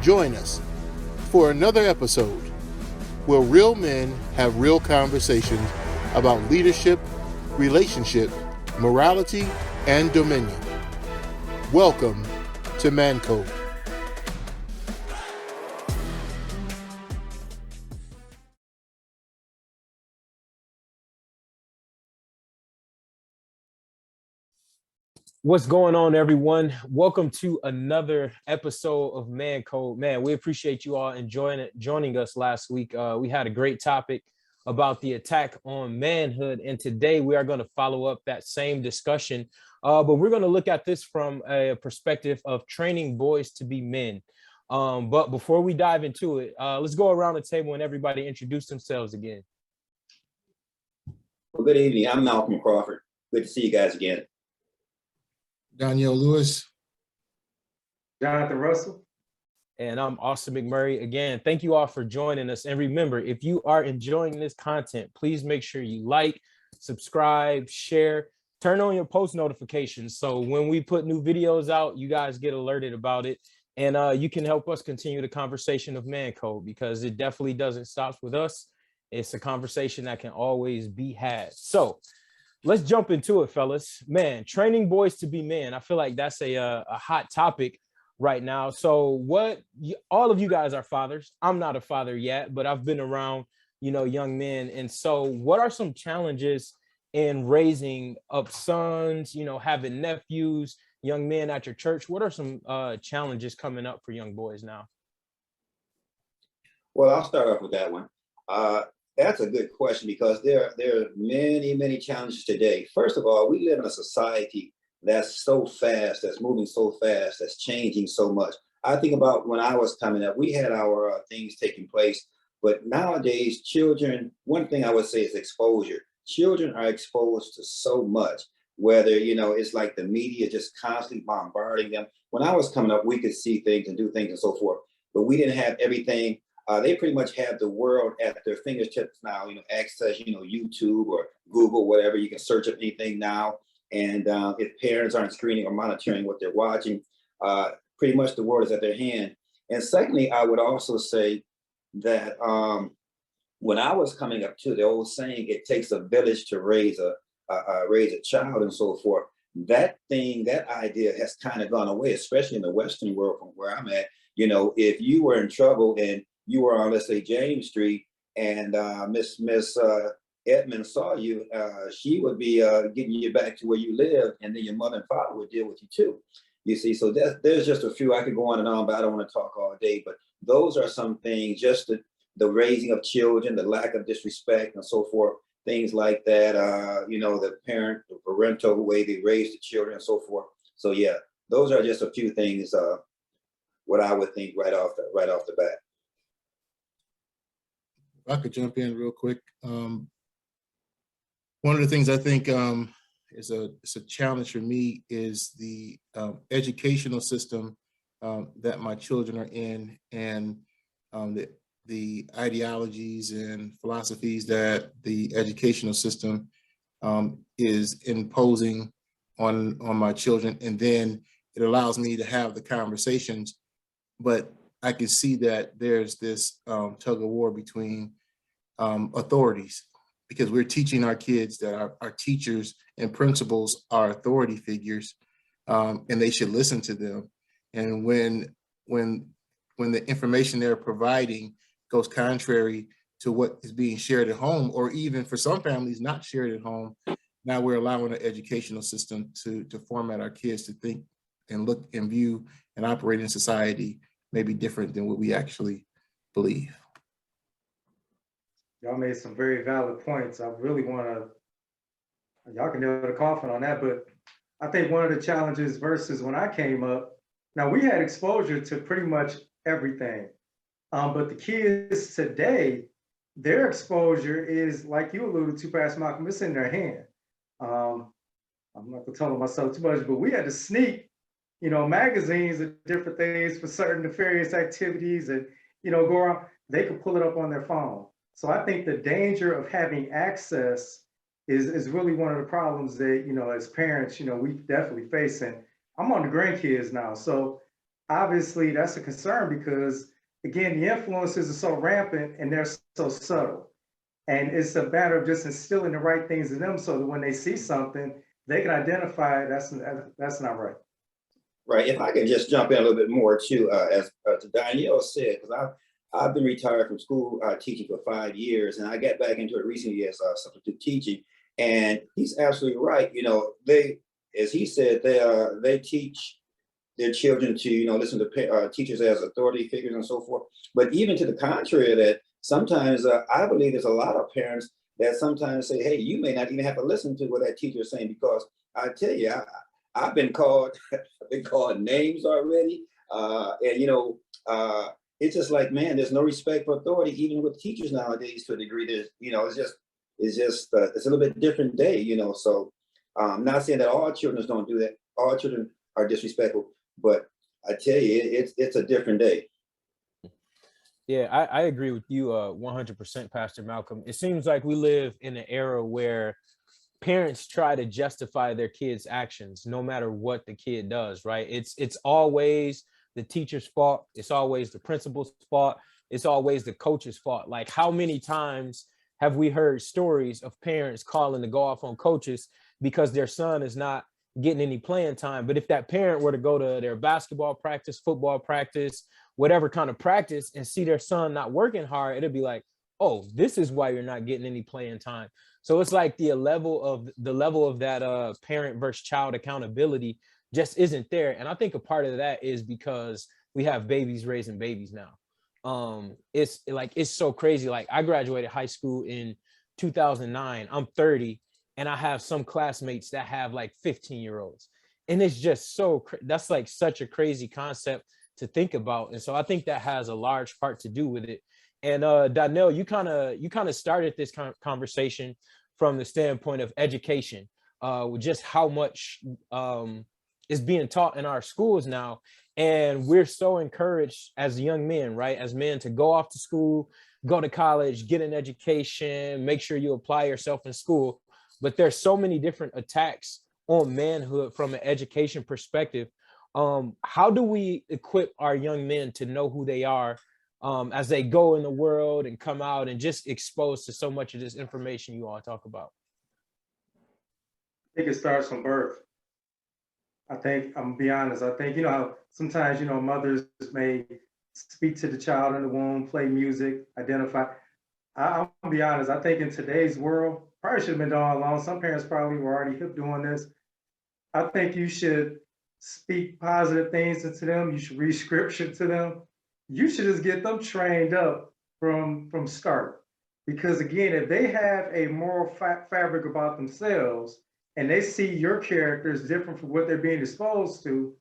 Join us for another episode where real men have real conversations about leadership, relationship, morality, and dominion. Welcome to Mancode. What's going on, everyone? Welcome to another episode of Mancode. Man, we appreciate you all joining us last week. We had a great topic about the attack on manhood, and today we are going to follow up that same discussion, but we're going to look at this from a perspective of training boys to be men. But before we dive into it, let's go around the table and everybody introduce themselves again. Well, good evening. I'm Malcolm Crawford. Good to see you guys again. Danielle Lewis. Jonathan Russell. And I'm Austin McMurray. Again, thank you all for joining us. And remember, if you are enjoying this content, please make sure you like, subscribe, share, turn on your post notifications. So when we put new videos out, you guys get alerted about it. And you can help us continue the conversation of Mancode, because it definitely doesn't stop with us. It's a conversation that can always be had. So let's jump into it, fellas. Man, training boys to be men. I feel like that's a hot topic right now. So all of you guys are fathers. I'm not a father yet, but I've been around, young men. And so what are some challenges in raising up sons, having nephews, young men at your church? What are some challenges coming up for young boys now? Well, I'll start off with that one. That's a good question, because there are many, many challenges today. First of all, we live in a society that's so fast, that's moving so fast, that's changing so much. I think about when I was coming up, we had our things taking place, but nowadays children, one thing I would say is exposure. Children are exposed to so much, whether, it's like the media just constantly bombarding them. When I was coming up, we could see things and do things and so forth, but we didn't have everything. They pretty much have the world at their fingertips now, access, YouTube or Google, whatever. You can search up anything now. And if parents aren't screening or monitoring what they're watching, pretty much the world is at their hand. And secondly, I would also say that when I was coming up to the old saying, it takes a village to raise a child and so forth. That idea has kind of gone away, especially in the Western world from where I'm at. If you were in trouble and you were on, let's say, James Street, and Miss Edmond saw you, she would be getting you back to where you live, and then your mother and father would deal with you too. You see, so there's just a few. I could go on and on, but I don't want to talk all day. But those are some things, just the raising of children, the lack of disrespect and so forth, things like that. The parental way they raise the children and so forth. So yeah, those are just a few things. What I would think right off the bat. If I could jump in real quick. One of the things I think is a challenge for me is the educational system that my children are in, and the ideologies and philosophies that the educational system is imposing on my children. And then it allows me to have the conversations, but I can see that there's this tug of war between authorities, because we're teaching our kids that our teachers and principals are authority figures, and they should listen to them. And when the information they're providing goes contrary to what is being shared at home, or even for some families not shared at home, now we're allowing the educational system to format our kids to think and look and view and operate in society maybe different than what we actually believe. Y'all made some very valid points. I really y'all can nail the coffin on that, but I think one of the challenges versus when I came up, now we had exposure to pretty much everything. But the kids today, their exposure is, like you alluded to, Pastor Malcolm, it's in their hand. I'm not gonna tell myself too much, but we had to sneak, magazines and different things for certain nefarious activities, and, go around, they could pull it up on their phone. So I think the danger of having access is really one of the problems that, as parents, we definitely face. And I'm on the grandkids now. So obviously that's a concern because again, the influences are so rampant and they're so subtle. And it's a matter of just instilling the right things in them so that when they see something, they can identify that's not right. Right. If I can just jump in a little bit more too, as to Danielle said, because I've been retired from school teaching for 5 years, and I got back into it recently as substitute teaching. And he's absolutely right. You know, they, as he said, they teach their children to, listen to teachers as authority figures and so forth. But even to the contrary of that, sometimes I believe there's a lot of parents that sometimes say, hey, you may not even have to listen to what that teacher is saying, because I tell you, I've been called I've been called names already. It's just like, man, there's no respect for authority, even with teachers nowadays to a degree. There's, it's a little bit different day, So not saying that all children don't do that. All children are disrespectful, but I tell you, it's a different day. Yeah, I agree with you 100%, Pastor Malcolm. It seems like we live in an era where parents try to justify their kids' actions no matter what the kid does, right? It's always the teacher's fault. It's always the principal's fault. It's always the coach's fault. Like, how many times have we heard stories of parents calling to go off on coaches because their son is not getting any playing time? But if that parent were to go to their basketball practice, football practice, whatever kind of practice, and see their son not working hard, it'd be like, oh, this is why you're not getting any playing time. So it's like the level of that parent versus child accountability just isn't there. And I think a part of that is because we have babies raising babies now. It's so crazy. Like, I graduated high school in 2009. I'm 30, and I have some classmates that have like 15-year-olds. And it's just that's like such a crazy concept to think about. And so I think that has a large part to do with it. And Donnell, you kind of started this conversation from the standpoint of education, with just how much is being taught in our schools now. And we're so encouraged as young men, right, as men, to go off to school, go to college, get an education, make sure you apply yourself in school. But there's so many different attacks on manhood from an education perspective. How do we equip our young men to know who they are as they go in the world and come out and just exposed to so much of this information you all talk about? I think it starts from birth. I think, I'm gonna be honest, I think, how sometimes, mothers may speak to the child in the womb, play music, identify. I'm gonna be honest, I think in today's world, probably should have been done all along. Some parents probably were already hip doing this. I think you should speak positive things into them. You should read scripture to them. You should just get them trained up from start. Because again, if they have a moral fabric about themselves and they see your character is different from what they're being exposed to,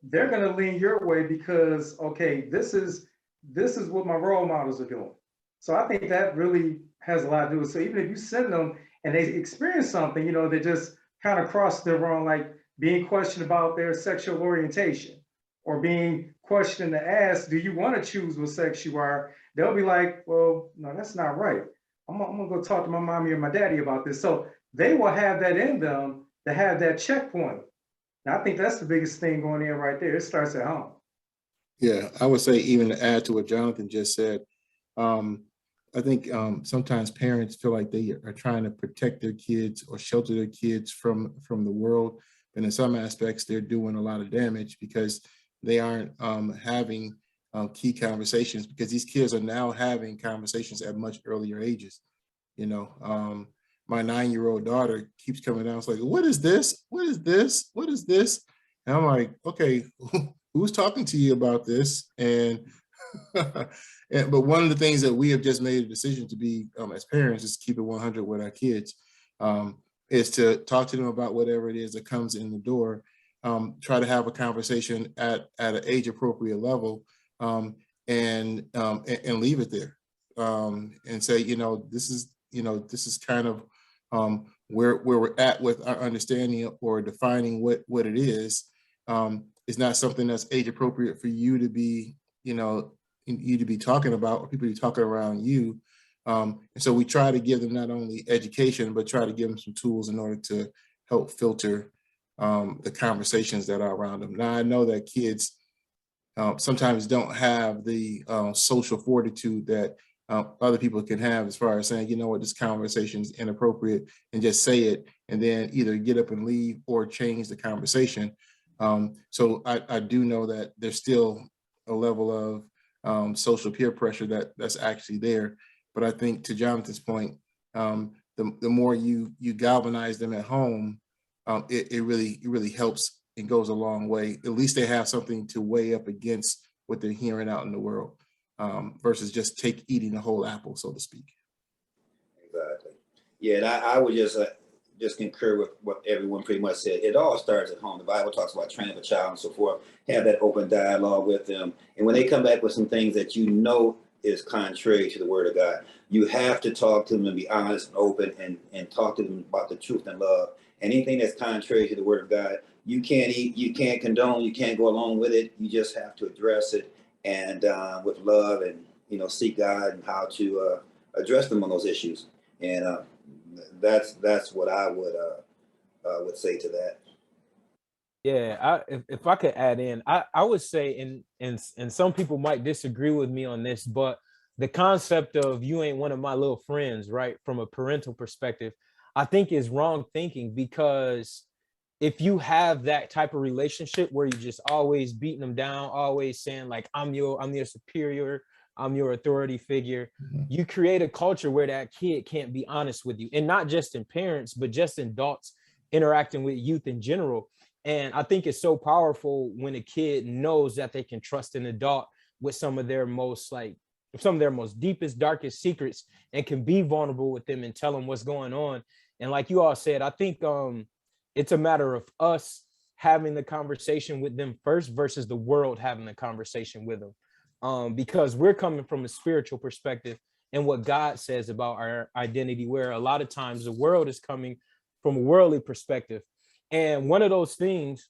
they're going to lean your way because, okay, this is what my role models are doing. So I think that really has a lot to do with it. So even if you send them and they experience something, they just kind of cross the wrong, like being questioned about their sexual orientation or being questioned to ask, do you want to choose what sex you are? They'll be like, well, no, that's not right. I'm gonna go talk to my mommy or my daddy about this. So they will have that in them to have that checkpoint. And I think that's the biggest thing going in right there. It starts at home. Yeah, I would say, even to add to what Jonathan just said, I think sometimes parents feel like they are trying to protect their kids or shelter their kids from the world. And in some aspects, they're doing a lot of damage because they aren't having key conversations, because these kids are now having conversations at much earlier ages. My 9-year-old daughter keeps coming down. It's like, what is this? What is this? What is this? And I'm like, okay, who's talking to you about this? And but one of the things that we have just made a decision to be as parents is keep it 100 with our kids, is to talk to them about whatever it is that comes in the door, try to have a conversation at an age appropriate level, and leave it there, and say, this is kind of where we're at with our understanding or defining what it is. It's not something that's age appropriate for you to be, you to be talking about, or people to be talking around you. And so we try to give them not only education, but try to give them some tools in order to help filter the conversations that are around them. Now, I know that kids sometimes don't have the social fortitude that other people can have, as far as saying, you know what, this conversation is inappropriate, and just say it, and then either get up and leave or change the conversation. So I do know that there's still a level of social peer pressure that's actually there. But I think, to Jonathan's point, the more you galvanize them at home, it really helps and goes a long way. At least they have something to weigh up against what they're hearing out in the world, versus just eating the whole apple, so to speak. Exactly. Yeah, and I would just concur with what everyone pretty much said. It all starts at home. The Bible talks about training a child and so forth. Have that open dialogue with them, and when they come back with some things that you know is contrary to the Word of God, you have to talk to them and be honest and open, and talk to them about the truth and love. Anything that's contrary to the Word of God, you can't condone, you can't go along with it. You just have to address it, and with love, and seek God and how to address them on those issues. And that's what I would say to that. Yeah, if I could add in, I would say, and some people might disagree with me on this, but the concept of "you ain't one of my little friends," right, from a parental perspective, I think is wrong thinking, because if you have that type of relationship where you're just always beating them down, always saying like, I'm your superior, I'm your authority figure, you create a culture where that kid can't be honest with you, and not just in parents, but just in adults interacting with youth in general. And I think it's so powerful when a kid knows that they can trust an adult with some of their most deepest, darkest secrets, and can be vulnerable with them and tell them what's going on. And like you all said, I think it's a matter of us having the conversation with them first versus the world having the conversation with them. Because we're coming from a spiritual perspective and what God says about our identity, where a lot of times the world is coming from a worldly perspective. And one of those things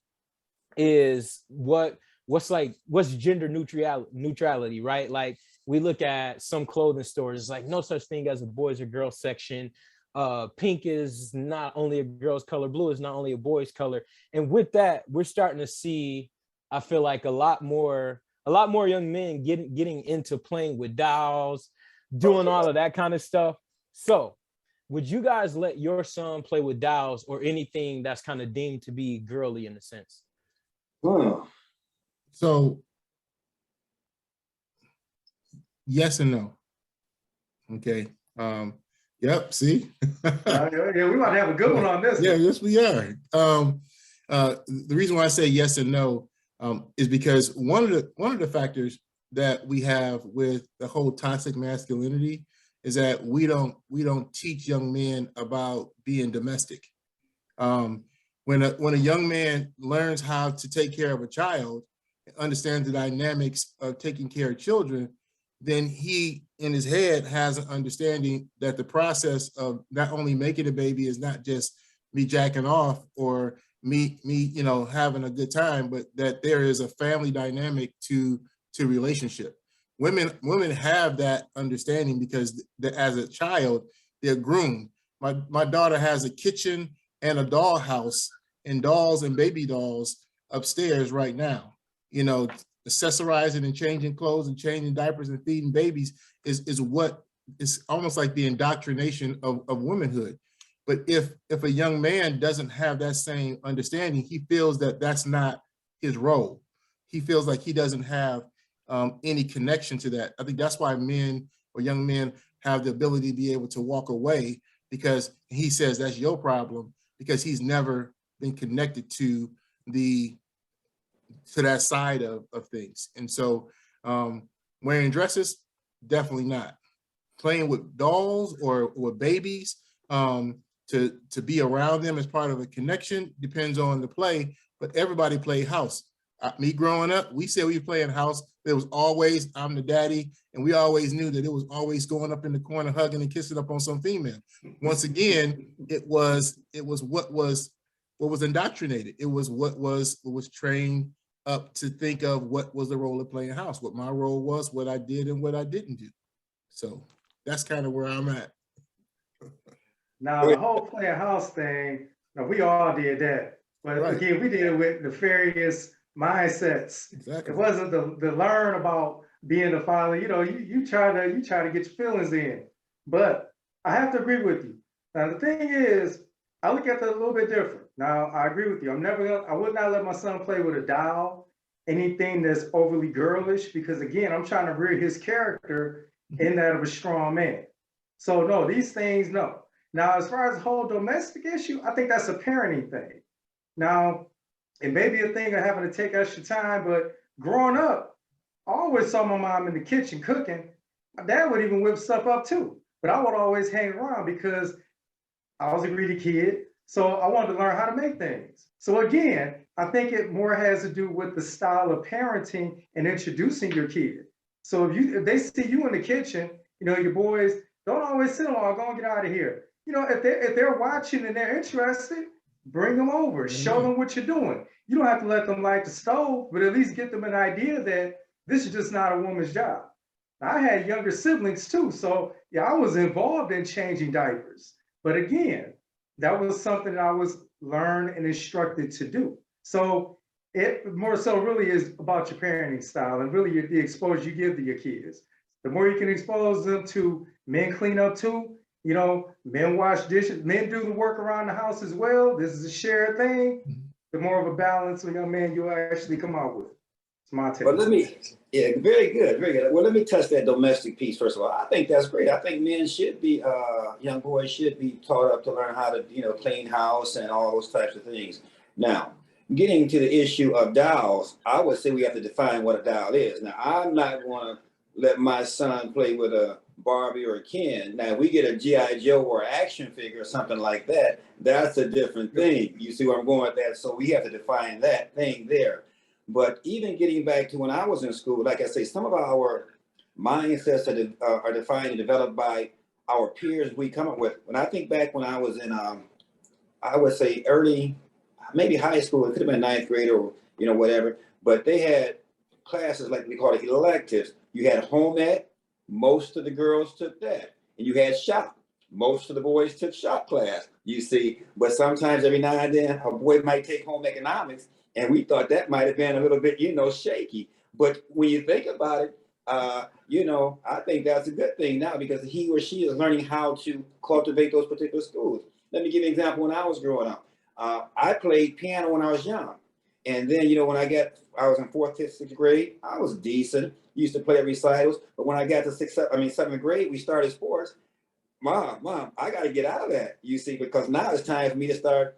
is what's gender neutrality, right? Like, we look at some clothing stores, it's like no such thing as a boys or girls section. Pink is not only a girl's color, blue is not only a boy's color. And with that, we're starting to see, I feel like, a lot more young men getting into playing with dolls, doing all of that kind of stuff. So would you guys let your son play with dolls or anything that's kind of deemed to be girly in a sense? So yes and no. Okay. Yep. See. Yeah, we might have a good one on this. Yeah. Yes, we are. The reason why I say yes and no is because one of the factors that we have with the whole toxic masculinity is that we don't teach young men about being domestic. When a young man learns how to take care of a child, understands the dynamics of taking care of children, then he in his head has an understanding that the process of not only making a baby is not just me jacking off or me having a good time, but that there is a family dynamic to relationship. Women have that understanding because as a child, they're groomed. My daughter has a kitchen and a dollhouse and dolls and baby dolls upstairs right now. Accessorizing and changing clothes and changing diapers and feeding babies is what is almost like the indoctrination of womanhood. But if a young man doesn't have that same understanding, he feels that that's not his role. He feels like he doesn't have any connection to that. I think that's why men or young men have the ability to be able to walk away, because he says that's your problem, because he's never been connected to that side of things. And so wearing dresses, definitely not. Playing with dolls or with babies, to be around them as part of a connection depends on the play, but everybody played house. Me growing up, we said we were playing house. There was always, I'm the daddy, and we always knew that it was always going up in the corner, hugging and kissing up on some female. Once again, it was what was indoctrinated. It was what was trained up to think of what was the role of playing house, what my role was, what I did and what I didn't do. So that's kind of where I'm at. Now, the whole playing house thing, we all did that. But Right. Again, we did it with nefarious mindsets. Exactly. It wasn't the learn about being the father. You know, you try to get your feelings in. But I have to agree with you. Now the thing is, I look at that a little bit different. Now I agree with you. I would not let my son play with a doll, anything that's overly girlish, because again, I'm trying to rear his character in that of a strong man. So no, these things, no. Now, as far as the whole domestic issue, I think that's a parenting thing. Now, it may be a thing of having to take extra time, but growing up, I always saw my mom in the kitchen cooking. My dad would even whip stuff up too, but I would always hang around because I was a greedy kid. So I wanted to learn how to make things. So again, I think it more has to do with the style of parenting and introducing your kid. So if they see you in the kitchen, you know, your boys don't always sit along, go and get out of here. You know, if they're watching and they're interested, bring them over, show them what you're doing. You don't have to let them light the stove, but at least get them an idea that this is just not a woman's job. I had younger siblings too, so yeah, I was involved in changing diapers. But again, that was something that I was learned and instructed to do. So it more so really is about your parenting style and really the exposure you give to your kids. The more you can expose them to men clean up too, you know, men wash dishes, men do the work around the house as well. This is a shared thing. The more of a balance a young man you'll actually come out with. It's my take. But very good, very good. Well, let me touch that domestic piece first of all. I think that's great. I think men should be, young boys should be taught up to learn how to, you know, clean house and all those types of things. Now, getting to the issue of dolls, I would say we have to define what a doll is. Now, I'm not going to let my son play with a Barbie or a Ken. Now, if we get a G.I. Joe or action figure or something like that, that's a different thing. You see where I'm going with that? So we have to define that thing there. But even getting back to when I was in school, like I say, some of our mindsets are defined and developed by our peers we come up with. When I think back when I was in, I would say early, maybe high school, it could have been ninth grade or, you know, whatever, but they had classes like we call it electives. You had home ec, most of the girls took that. And you had shop. Most of the boys took shop class, you see. But sometimes every now and then a boy might take home economics. And we thought that might have been a little bit, you know, shaky. But when you think about it, you know, I think that's a good thing now because he or she is learning how to cultivate those particular schools. Let me give you an example. When I was growing up, I played piano when I was young. And then, you know, when I was in fourth, fifth, sixth grade, I was decent. Used to play at recitals. But when I got to seventh grade, we started sports. Mom, I got to get out of that, you see, because now it's time for me to start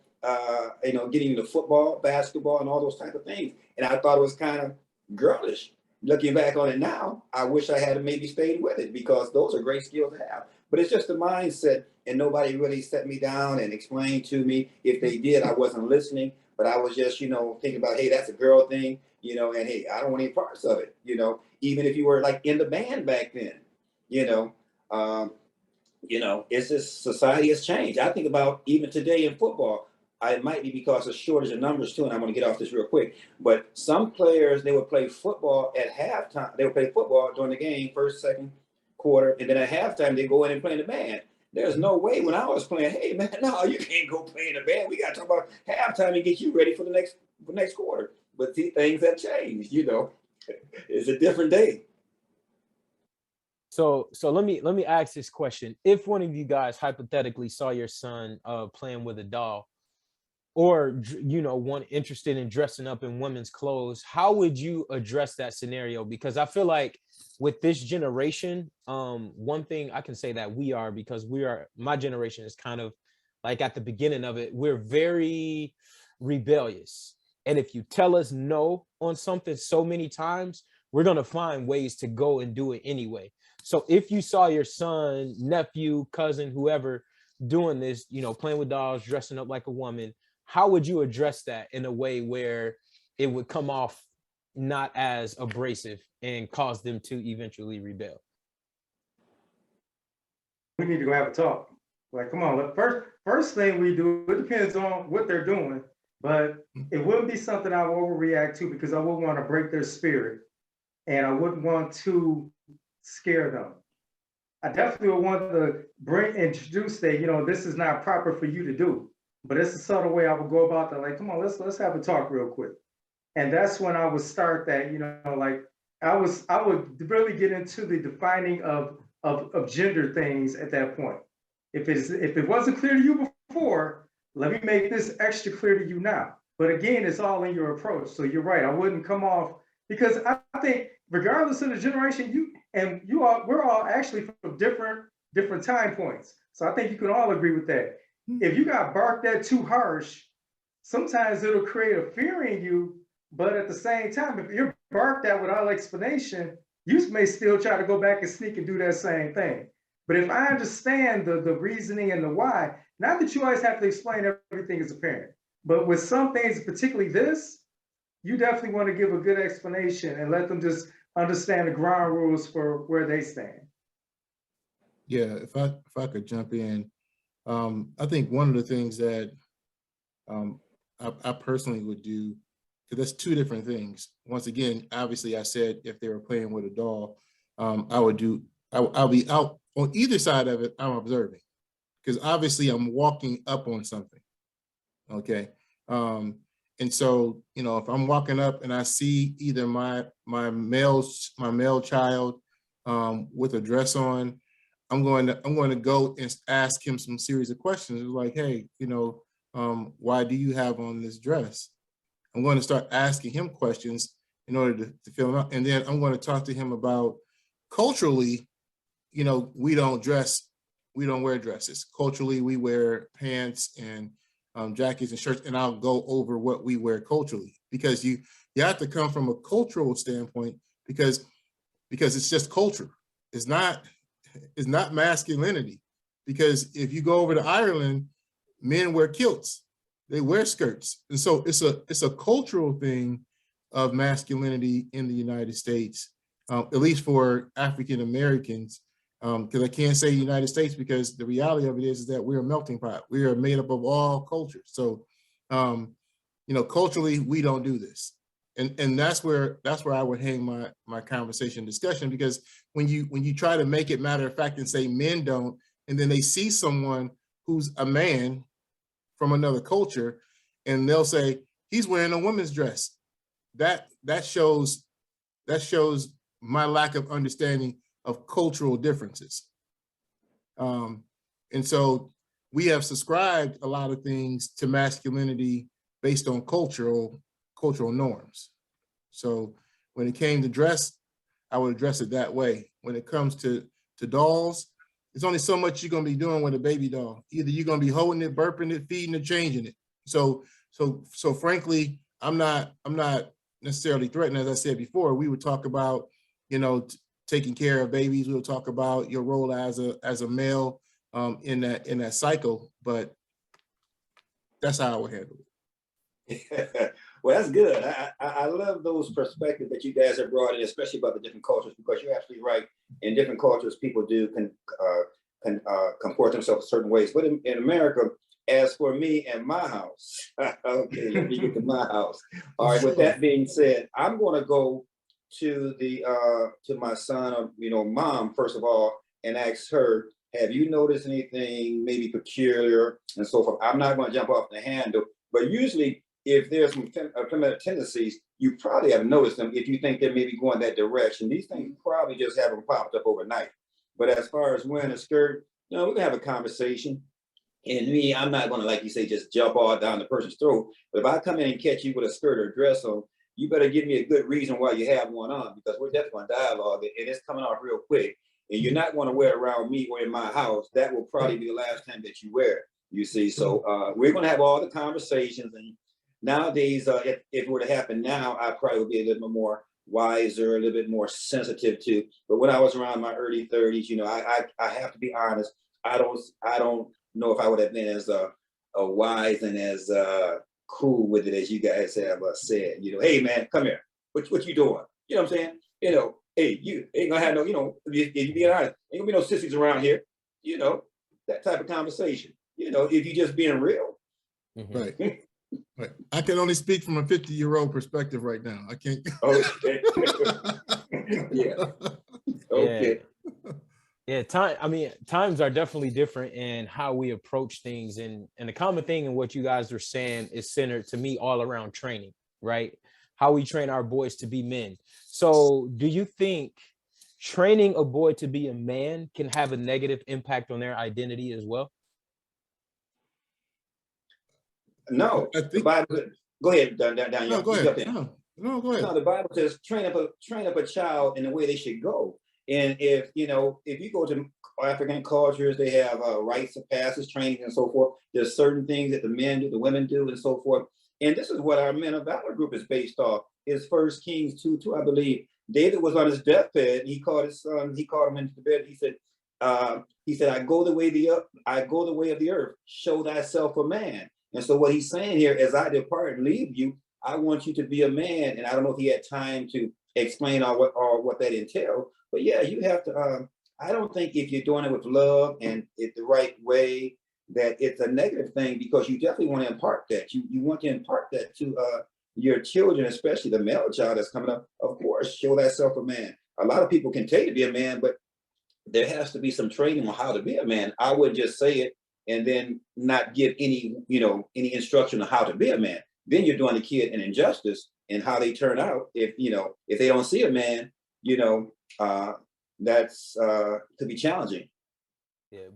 you know, getting into football, basketball, and all those type of things. And I thought it was kind of girlish. Looking back on it now, I wish I had maybe stayed with it because those are great skills to have. But it's just a mindset, and nobody really set me down and explained to me. If they did, I wasn't listening, but I was just, you know, thinking about, hey, that's a girl thing, you know, and hey, I don't want any parts of it, you know, even if you were like in the band back then, you know. It's just society has changed. I think about even today in football. It might be because of shortage of numbers too, and I'm going to get off this real quick. But some players, they would play football at halftime. They would play football during the game, first, second quarter, and then at halftime they go in and play in the band. There's no way when I was playing, hey man, no, you can't go play in the band. We got to talk about halftime and get you ready for the next quarter. But see, things have changed. You know, it's a different day. So let me ask this question: if one of you guys hypothetically saw your son playing with a doll, or, you know, one interested in dressing up in women's clothes, how would you address that scenario? Because I feel like with this generation, one thing I can say that because my generation is kind of like at the beginning of it, we're very rebellious. And if you tell us no on something so many times, we're going to find ways to go and do it anyway. So if you saw your son, nephew, cousin, whoever doing this, you know, playing with dolls, dressing up like a woman, how would you address that in a way where it would come off not as abrasive and cause them to eventually rebel? We need to go have a talk. Like, come on, first thing we do, it depends on what they're doing, but it wouldn't be something I would overreact to because I wouldn't want to break their spirit and I wouldn't want to scare them. I definitely would want to introduce that, you know, this is not proper for you to do. But it's a subtle way I would go about that. Like, come on, let's have a talk real quick. And that's when I would start that, like I would really get into the defining of gender things at that point. If it wasn't clear to you before, let me make this extra clear to you now. But again, it's all in your approach. So you're right. I wouldn't come off, because I think regardless of the generation, we're all actually from different time points. So I think you can all agree with that. If you got barked at too harsh, sometimes it'll create a fear in you. But at the same time, if you're barked at without explanation, you may still try to go back and sneak and do that same thing. But if I understand the reasoning and the why, not that you always have to explain everything as a parent, but with some things, particularly this, you definitely want to give a good explanation and let them just understand the ground rules for where they stand. Yeah, if I could jump in, I think one of the things that I personally would do, because that's two different things. Once again, obviously, I said if they were playing with a doll, I'll be out on either side of it. I'm observing, because obviously I'm walking up on something. Okay, and so if I'm walking up and I see either my male child with a dress on, I'm going to go and ask him some series of questions like, hey, why do you have on this dress? I'm going to start asking him questions in order to fill him out. And then I'm going to talk to him about culturally, we don't wear dresses. Culturally, we wear pants and jackets and shirts, and I'll go over what we wear culturally, because you have to come from a cultural standpoint, because it's just culture. It's not masculinity, because if you go over to Ireland, men wear kilts, they wear skirts. And so it's a cultural thing of masculinity in the United States, at least for African Americans, because I can't say United States, because the reality of it is that we're a melting pot. We are made up of all cultures. So, culturally, we don't do this. And that's where I would hang my conversation discussion, because when you try to make it matter of fact and say men don't, and then they see someone who's a man from another culture, and they'll say he's wearing a woman's dress, that shows my lack of understanding of cultural differences. And so we have subscribed a lot of things to masculinity based on cultural norms. So when it came to dress, I would address it that way. When it comes to dolls, there's only so much you're gonna be doing with a baby doll. Either you're gonna be holding it, burping it, feeding it, changing it. So frankly, I'm not necessarily threatened. As I said before, we would talk about, taking care of babies. We'll talk about your role as a male in that cycle, but that's how I would handle it. Well, that's good. I love those perspectives that you guys have brought in, especially about the different cultures, because you're absolutely right. In different cultures, people can comport themselves certain ways. But in America, as for me and my house, okay, let me get to my house. All right. With that being said, I'm going to go to my son, or mom, first of all, and ask her, have you noticed anything maybe peculiar and so forth? I'm not going to jump off the handle, but usually, if there's some primitive tendencies, you probably have noticed them if you think they may be going that direction. These things probably just haven't popped up overnight. But as far as wearing a skirt, we're gonna have a conversation. And me, I'm not gonna, like you say, just jump all down the person's throat. But if I come in and catch you with a skirt or a dress on, you better give me a good reason why you have one on, because we're definitely gonna dialogue it, and it's coming off real quick. And you're not gonna wear it around me or in my house. That will probably be the last time that you wear it, you see. So we're gonna have all the conversations. And nowadays, if it were to happen now, I probably would be a little bit more wiser, a little bit more sensitive to. But when I was around my early 30s, I have to be honest. I don't know if I would have been as wise and as cool with it as you guys have said. Hey man, come here. What you doing? You know what I'm saying? Hey, you ain't gonna have no. If you being honest, ain't gonna be no sissies around here. That type of conversation. If you just being real. Mm-hmm. Right. Right. I can only speak from a 50-year-old perspective right now. I can't. Okay. Yeah. Okay. Yeah. Times are definitely different in how we approach things. And the common thing in what you guys are saying is centered to me all around training, right? how we train our boys to be men. So do you think training a boy to be a man can have a negative impact on their identity as well? No, I the think, Bible. Go ahead, Daniel. no, go You jump ahead. in. No, go ahead. No, the Bible says train up a child in the way they should go. And if if you go to African cultures, they have rites of passage, training, and so forth. There's certain things that the men do, the women do, and so forth. And this is what our Men of Valor group is based off. Is First Kings 2:2, I believe. David was on his deathbed. He called his son. He called him into the bed. He said, I go the way of the earth. Show thyself a man. And so what he's saying here, as I depart and leave you, I want you to be a man. And I don't know if he had time to explain all what that entailed. But yeah, you have to. I don't think if you're doing it with love and it the right way, that it's a negative thing, because you definitely want to impart that. You want to impart that to your children, especially the male child that's coming up. Of course, show thyself a man. A lot of people can tell you to be a man, but there has to be some training on how to be a man. I would just say it and then not give any instruction on how to be a man. Then you're doing the kid an injustice in how they turn out. If they don't see a man, that's could be challenging. Yeah,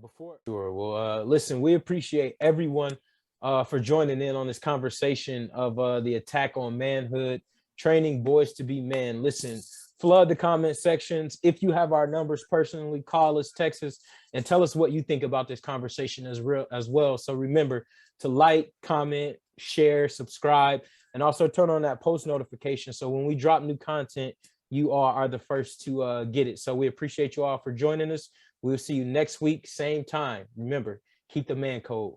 sure. Well, listen, we appreciate everyone for joining in on this conversation of the attack on manhood, training boys to be men. Listen, flood the comment sections. If you have our numbers personally, call us, text us, and tell us what you think about this conversation as well. So remember to like, comment, share, subscribe, and also turn on that post notification. So when we drop new content, you all are the first to get it. So we appreciate you all for joining us. We'll see you next week, same time. Remember, keep the man code.